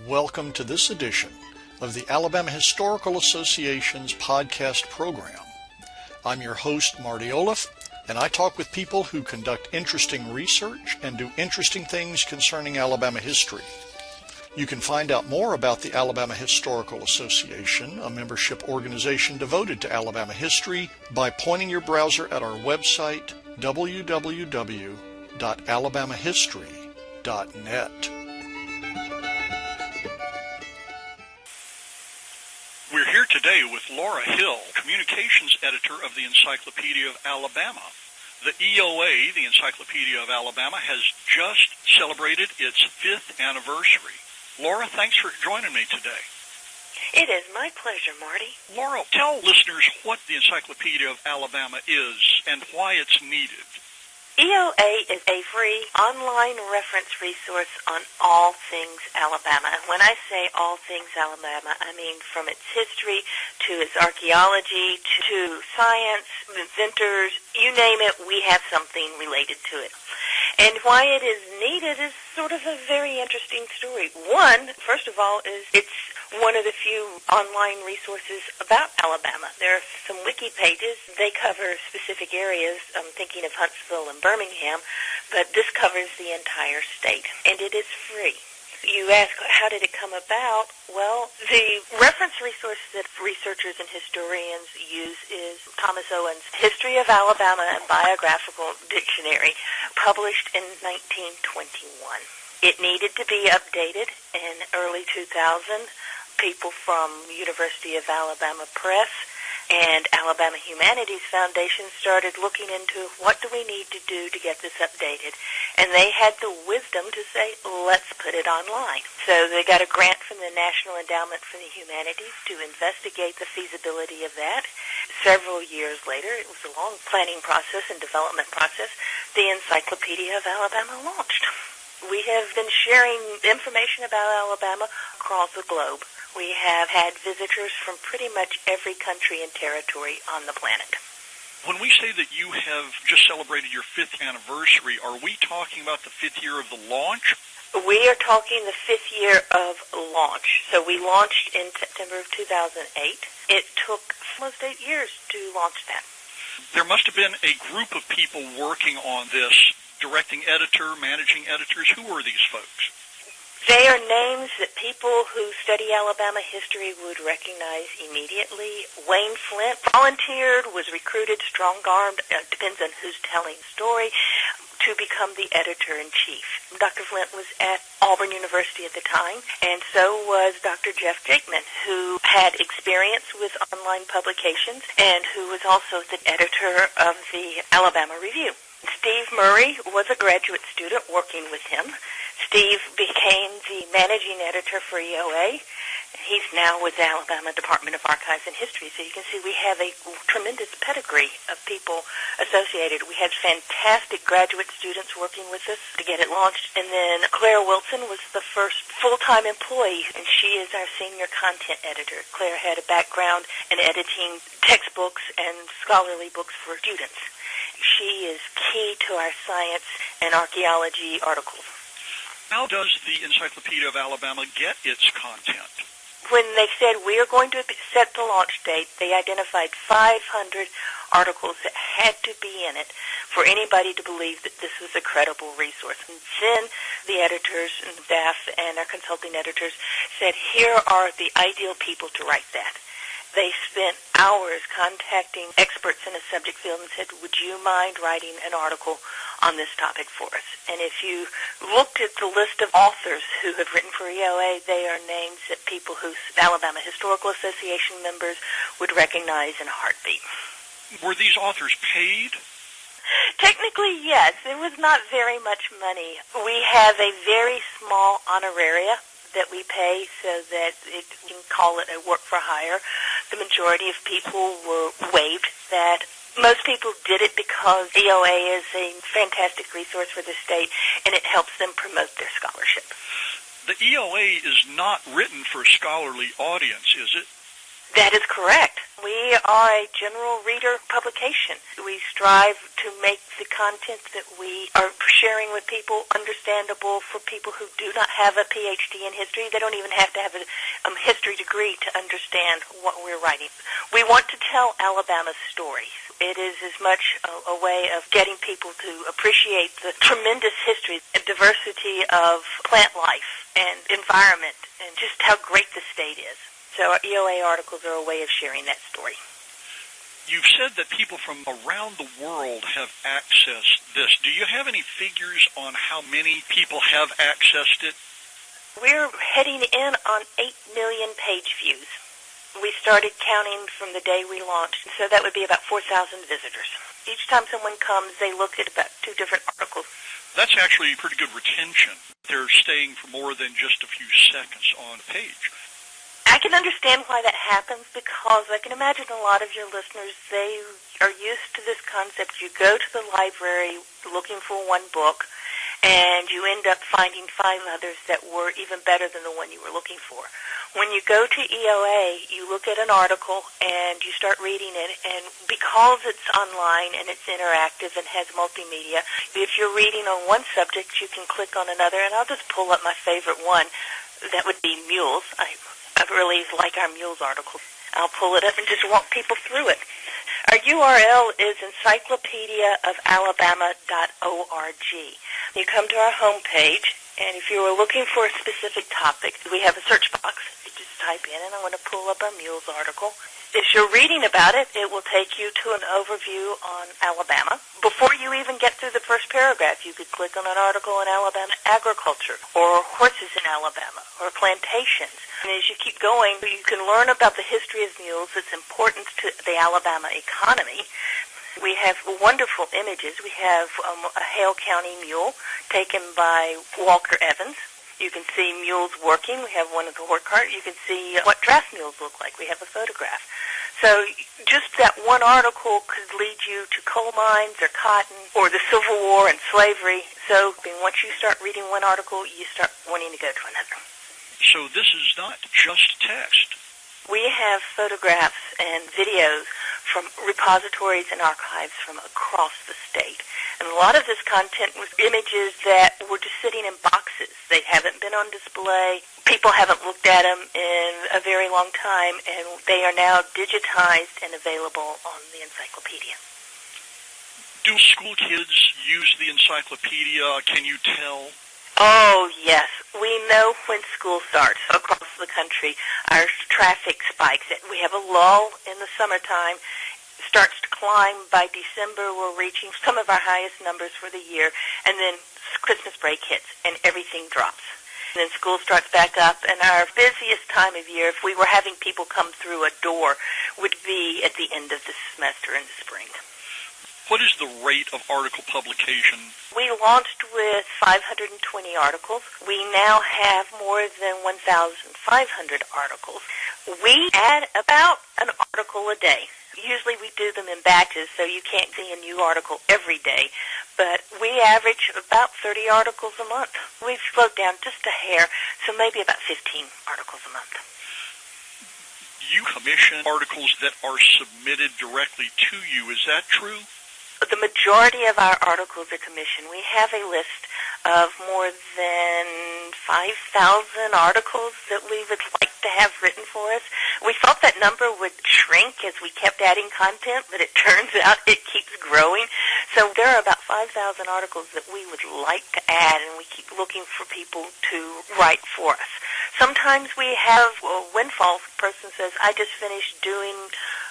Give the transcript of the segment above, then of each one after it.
Welcome to this edition of the Alabama Historical Association's podcast program. I'm your host, Marty Olaf, and I talk with people who conduct interesting research and do interesting things concerning Alabama history. You can find out more about the Alabama Historical Association, a membership organization devoted to Alabama history, by pointing your browser at our website, www.alabamahistory.net. We're here today with Laura Hill, Communications Editor of the Encyclopedia of Alabama. The EOA, the Encyclopedia of Alabama, has just celebrated its 5th anniversary. Laura, thanks for joining me today. It is my pleasure, Marty. Laura, tell listeners what the Encyclopedia of Alabama is and why it's needed. EOA is a free online reference resource on all things Alabama. And when I say all things Alabama, I mean from its history to its archaeology to science, inventors, you name it, we have something related to it. And why it is needed is sort of a very interesting story. One, first of all, is it's one of the few online resources about Alabama. There are some wiki pages. They cover specific areas. I'm thinking of Huntsville and Birmingham, but this covers the entire state, and it is free. You ask, how did it come about? Well, the reference resource that researchers and historians use is Thomas Owen's History of Alabama and Biographical Dictionary, published in 1921. It needed to be updated in early 2000. People from University of Alabama Press and Alabama Humanities Foundation started looking into what do we need to do to get this updated. And they had the wisdom to say, let's put it online. So they got a grant from the National Endowment for the Humanities to investigate the feasibility of that. Several years later, it was a long planning process and development process, the Encyclopedia of Alabama launched. We have been sharing information about Alabama across the globe. We have had visitors from pretty much every country and territory on the planet. When we say that you have just celebrated your 5th anniversary, are we talking about the 5th year of the launch? We are talking the 5th year of launch. So we launched in September of 2008. It took almost 8 years to launch that. There must have been a group of people working on this, directing editor, managing editors. Who were these folks? They are names that people who study Alabama history would recognize immediately. Wayne Flint volunteered, was recruited, strong-armed, depends on who's telling the story, to become the editor-in-chief. Dr. Flint was at Auburn University at the time, and so was Dr. Jeff Jakeman, who had experience with online publications and who was also the editor of the Alabama Review. Steve Murray was a graduate student working with him. Steve became the managing editor for EOA. He's now with the Alabama Department of Archives and History. So you can see we have a tremendous pedigree of people associated. We had fantastic graduate students working with us to get it launched. And then Claire Wilson was the first full-time employee, and she is our senior content editor. Claire had a background in editing textbooks and scholarly books for students. She is key to our science and archaeology articles. How does the Encyclopedia of Alabama get its content? When they said we are going to set the launch date, they identified 500 articles that had to be in it for anybody to believe that this was a credible resource. And then the editors and staff and our consulting editors said, here are the ideal people to write that. They spent hours contacting experts in a subject field and said, would you mind writing an article on this topic for us? And if you looked at the list of authors who have written for EOA, they are names that people who Alabama Historical Association members would recognize in a heartbeat. Were these authors paid? Technically, yes. It was not very much money. We have a very small honoraria that we pay so that you can call it a work for hire. The majority of people were waived that. Most people did it because EOA is a fantastic resource for the state, and it helps them promote their scholarship. The EOA is not written for a scholarly audience, is it? That is correct. We are a general reader publication. We strive to make the content that we are sharing with people understandable for people who do not have a PhD in history. They don't even have to have a history degree to understand what we're writing. We want to tell Alabama's story. It is as much a way of getting people to appreciate the tremendous history and diversity of plant life and environment and just how great the state is. So our EOA articles are a way of sharing that story. You've said that people from around the world have accessed this. Do you have any figures on how many people have accessed it? We're heading in on 8 million page views. We started counting from the day we launched, so that would be about 4,000 visitors. Each time someone comes, they look at about 2 different articles. That's actually pretty good retention. They're staying for more than just a few seconds on a page. I can understand why that happens because I can imagine a lot of your listeners, they are used to this concept. You go to the library looking for one book, and you end up finding 5 others that were even better than the one you were looking for. When you go to EOA, you look at an article and you start reading it, and because it's online and it's interactive and has multimedia, if you're reading on one subject, you can click on another, and I'll just pull up my favorite one. That would be mules. I really like our mules articles. I'll pull it up and just walk people through it. Our URL is Encyclopedia of Alabama.org. You come to our homepage, and if you were looking for a specific topic, we have a search box. You just type in, and I'm going to pull up our mules article. As you're reading about it, it will take you to an overview on Alabama. Before you even get through the first paragraph, you could click on an article on Alabama agriculture, or horses in Alabama, or plantations. And as you keep going, you can learn about the history of mules, its importance to the Alabama economy. We have wonderful images. We have a Hale County mule taken by Walker Evans. You can see mules working. We have one at the horse cart. You can see what draft mules look like. We have a photograph. So just that one article could lead you to coal mines or cotton or the Civil War and slavery. So once you start reading one article, you start wanting to go to another. So this is not just text. We have photographs and videos from repositories and archives from across the state. And a lot of this content was images that were just sitting in boxes. They haven't been on display. People haven't looked at them in a very long time, and they are now digitized and available on the encyclopedia. Do school kids use the encyclopedia? Can you tell? Oh, yes. We know when school starts across the country. Our traffic spikes. We have a lull in the summertime. It starts to climb. By December, we're reaching some of our highest numbers for the year. And then Christmas break hits, and everything drops. And then school starts back up, and our busiest time of year, if we were having people come through a door, would be at the end of the semester in the spring. What is the rate of article publication? We launched with 520 articles. We now have more than 1,500 articles. We add about an article a day. Usually we do them in batches, so you can't see a new article every day. But we average about 30 articles a month. We've slowed down just a hair, so maybe about 15 articles a month. You commission articles that are submitted directly to you. Is that true? The majority of our articles are commissioned. We have a list of more than 5,000 articles that we would like to have written for us. We thought that number would shrink as we kept adding content, but it turns out it keeps growing. So there are about 5,000 articles that we would like to add, and we keep looking for people to write for us. Sometimes we have a windfall. A person says, I just finished doing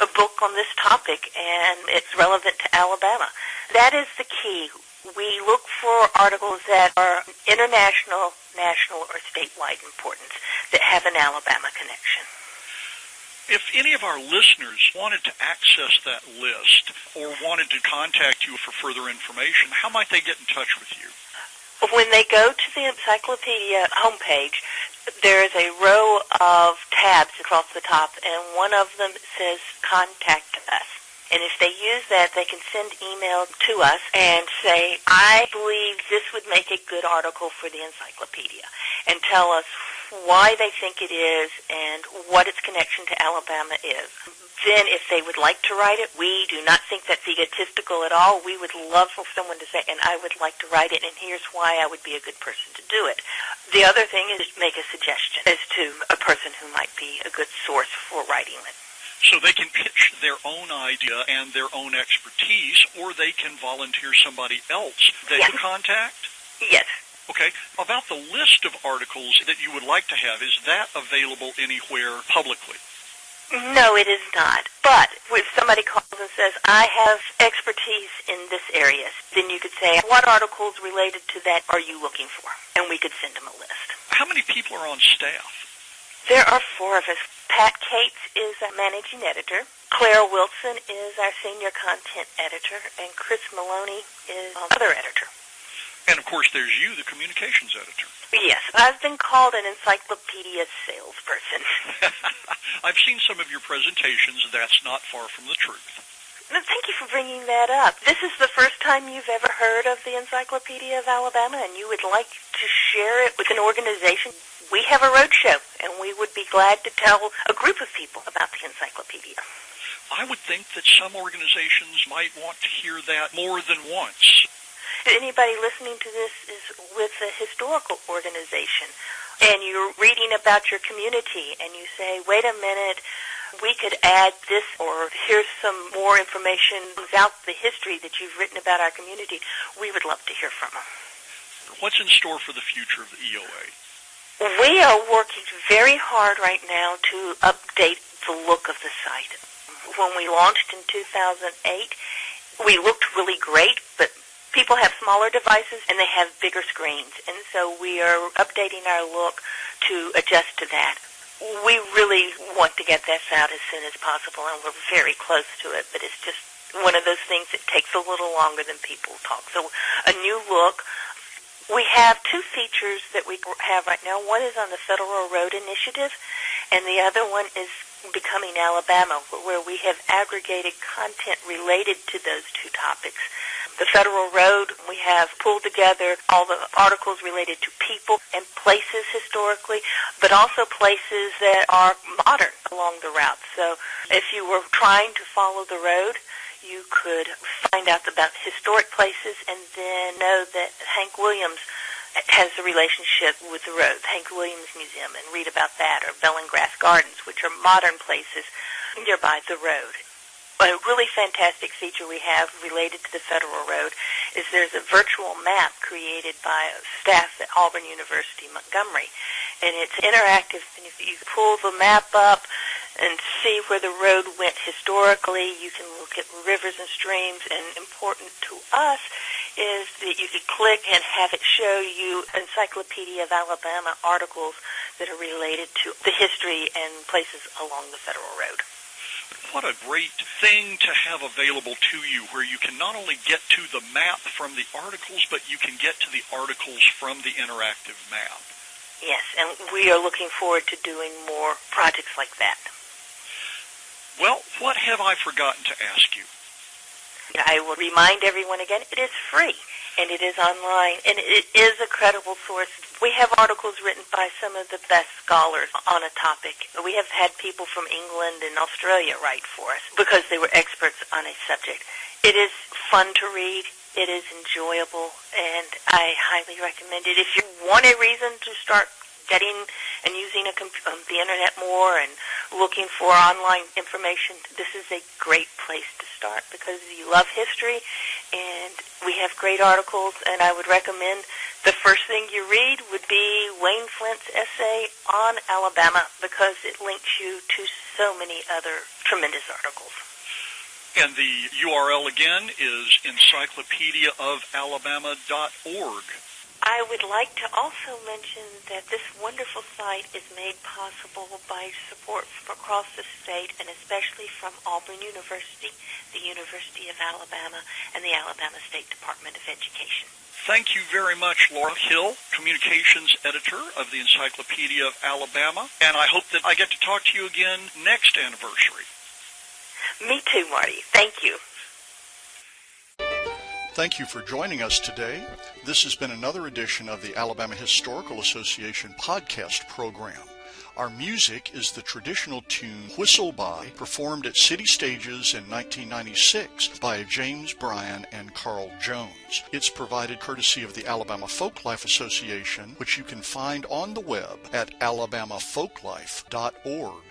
a book on this topic, and it's relevant to Alabama. That is the key. We look for articles that are international, national, or statewide importance that have an Alabama connection. If any of our listeners wanted to access that list or wanted to contact you for further information, how might they get in touch with you? When they go to the encyclopedia homepage, there is a row of tabs across the top, and one of them says Contact Us. And if they use that, they can send email to us and say, I believe this would make a good article for the encyclopedia, and tell us why they think it is, and what its connection to Alabama is. Then if they would like to write it, we do not think that's egotistical at all. We would love for someone to say, and I would like to write it, and here's why I would be a good person to do it. The other thing is make a suggestion as to a person who might be a good source for writing it. So they can pitch their own idea and their own expertise, or they can volunteer somebody else that you contact? Yes. Okay. About the list of articles that you would like to have, is that available anywhere publicly? No, it is not. But if somebody calls and says, I have expertise in this area, then you could say, what articles related to that are you looking for? And we could send them a list. How many people are on staff? There are 4 of us. Pat Cates is our managing editor. Claire Wilson is our senior content editor. And Chris Maloney is our other editor. And, of course, there's you, the communications editor. Yes, I've been called an encyclopedia salesperson. I've seen some of your presentations. That's not far from the truth. No, thank you for bringing that up. This is the first time you've ever heard of the Encyclopedia of Alabama, and you would like to share it with an organization. We have a road show, and we would be glad to tell a group of people about the encyclopedia. I would think that some organizations might want to hear that more than once. Anybody listening to this is with a historical organization, and you're reading about your community, and you say, wait a minute, we could add this, or here's some more information about the history that you've written about our community, we would love to hear from them. What's in store for the future of the EOA? We are working very hard right now to update the look of the site. When we launched in 2008, we looked really great, but people have smaller devices and they have bigger screens, and so we are updating our look to adjust to that. We really want to get this out as soon as possible, and we're very close to it, but it's just one of those things that takes a little longer than people talk. So a new look. We have 2 features that we have right now. One is on the Federal Road Initiative, and the other one is Becoming Alabama, where we have aggregated content related to those 2 topics. The Federal Road, we have pulled together all the articles related to people and places historically, but also places that are modern along the route. So if you were trying to follow the road, you could find out about historic places and then know that Hank Williams has a relationship with the road, Hank Williams Museum, and read about that, or Bell and Grass Gardens, which are modern places nearby the road. A really fantastic feature we have related to the Federal Road is there's a virtual map created by staff at Auburn University, Montgomery, and it's interactive, and if you pull the map up and see where the road went historically, you can look at rivers and streams, and important to us is that you could click and have it show you Encyclopedia of Alabama articles that are related to the history and places along the Federal Road. What a great thing to have available to you, where you can not only get to the map from the articles, but you can get to the articles from the interactive map. Yes, and we are looking forward to doing more projects like that. Well, what have I forgotten to ask you? I will remind everyone again, it is free, and it is online, and it is a credible source. We have articles written by some of the best scholars on a topic. We have had people from England and Australia write for us because they were experts on a subject. It is fun to read. It is enjoyable, and I highly recommend it. If you want a reason to start getting and using the internet more and looking for online information, this is a great place to start because you love history, and we have great articles, and I would recommend the first thing you read would be Wayne Flint's essay on Alabama because it links you to so many other tremendous articles. And the URL again is encyclopediaofalabama.org. I would like to also mention that this wonderful site is made possible by support from across the state, and especially from Auburn University, the University of Alabama, and the Alabama State Department of Education. Thank you very much, Laura Hill, Communications Editor of the Encyclopedia of Alabama, and I hope that I get to talk to you again next anniversary. Me too, Marty. Thank you. Thank you for joining us today. This has been another edition of the Alabama Historical Association podcast program. Our music is the traditional tune Whistle By, performed at City Stages in 1996 by James Bryan and Carl Jones. It's provided courtesy of the Alabama Folklife Association, which you can find on the web at alabamafolklife.org.